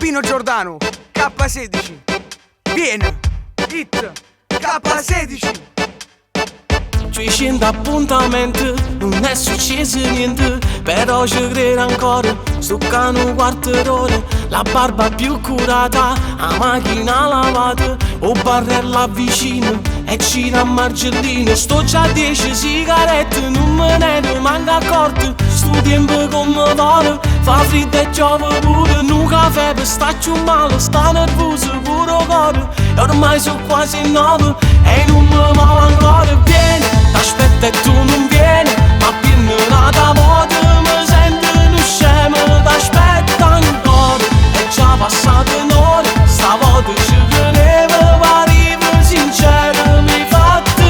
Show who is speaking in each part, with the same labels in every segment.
Speaker 1: Pino Giordano, K16. Viene, hit, K16.
Speaker 2: 200 appuntamenti, non è successo niente, però ci credo ancora, sto cano quarto d'ora, la barba più curata, la macchina lavata, o barrella vicino, e cina a margellino, sto già 10 sigarette, non me ne manca accorto, sto tempo come vale, fa freddo e giove pure, un caffè per starci male, sta nervoso pure cuore, e ormai sono quasi 9, e non mi muovo ancora, vieni. T'aspetta e tu non vieni, ma più nata volta mi sento uno scemo. T'aspetta ancora, è già passata un'ora, stavolta ci tenevo, arrivo sincero, mi fatto.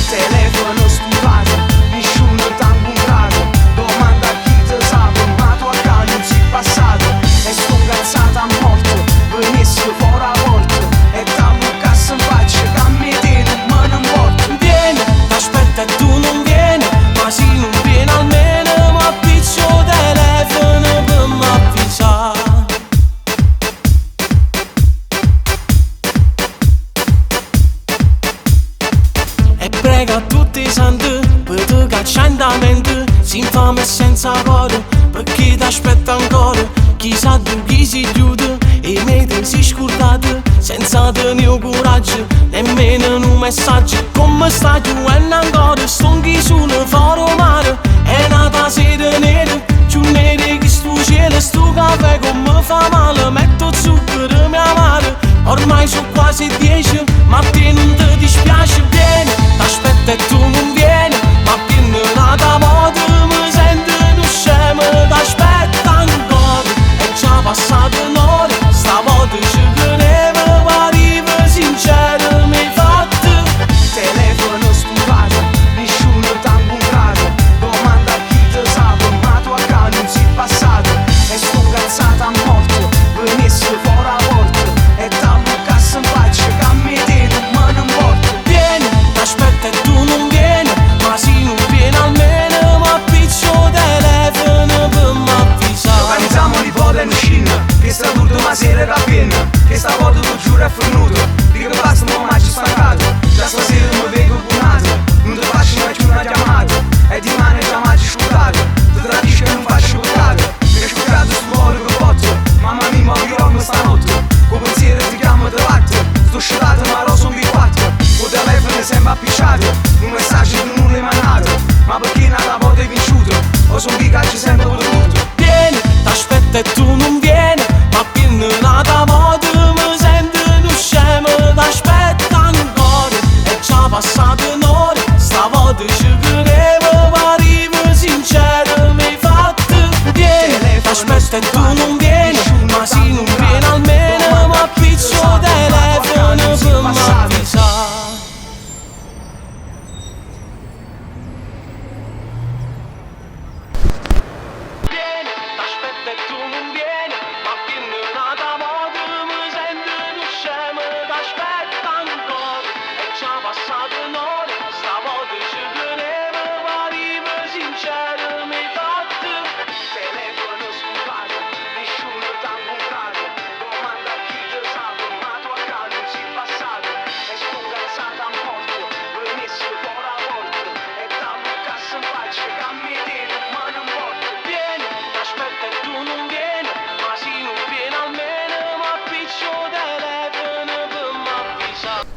Speaker 1: Telefono stufato, nessuno t'ha incontrato, domanda a chi te sa, ma tu a casa non sei passato, e sto incazzato a morte, venisse fuori a volte, e t'hanno cassa in faccia, che a me te non me ne importa.
Speaker 2: Vieni, t'aspetta e tu non vieni, ma se non vieni almeno mi appiccio telefono per m'avvisare. E prega a tutti i santi per te cacciare in da mente, si infame e senza cuore, perché t'aspetta ancora. Chissà tu chi si chiude e mentre si scordate, senza tenere coraggio, nemmeno un messaggio. Come stai tu e ancora, sto chi sulle faro mare, è nata sera nera, più nera che sto cielo, sto caffè come fa male, metto zucchero mia madre, ormai sono quasi 10, ma te non ti dispiace, vieni, t'aspetta e tu non vieni, ma più nata volta mi sento uno scemo, t'aspetta ancora, è già passata un'ora, stavolta ci tenevo, arrivo sincero, mi fatto.
Speaker 1: Telefono stufato, nessuno t'ha incontrato, domanda a chi te sa, ma tu a casa non sei passato, e sto incazzato a morte, venisse fuori a volte, e t'hanno cassa in faccia, che a me te non me ne importa.
Speaker 2: Vieni, t'aspetta e tu non vieni, ma se non vieni almeno mi appiccio telefono per m'avvisare.
Speaker 1: Organizziamo l'ipote in uscina, che sta l'ultima sera era piena, che stavolta tu giuro è venuto, dico che basta ma ci stancato, già stasera mi vengo cunato, non ti faccio mai più una chiamata, e di mano già mai sciutato, ti tradisci che non faccio peccato, perché sciutato sto cuore che botto, mamma mia morirò stanotte, con pensiero ti chiamo te latte, sto sciutato ma lo son B4, con telefono sempre appicciato, un messaggio che non l'hai mandato, ma perché nata volta hai vinciuto, o son B che ci sempre voluto.
Speaker 2: Vieni, t'aspetta e tu non vieni, ma più nata volta mi sento uno scemo, t'aspetta ancora, è già passata un'ora, stavolta ci tenevo, arrivo sincero, mi fatto. Vieni, t'aspetta e tu non vieni, ma se non vieni almeno mi appiccio telefono per m'avvisare. Vieni, t'aspetta e tu non vieni, ma più nata volta mi sento uno scemo, t'aspetta ancora, è già passata un'ora, stavolta ci tenevo, arrivo sincero, mi fatto.
Speaker 1: Telefono stufato, nessuno t'ha incontrato, domanda a chi te sa, ma tu a casa non sei passato, e sto incazzato a morte, venisse fuori a volte, e t'hanno cassa in faccia, che a me te non me ne importa.
Speaker 2: Vieni, t'aspetta e tu non vieni, ma se non vieni almeno mi appiccio telefono per m'avvisare.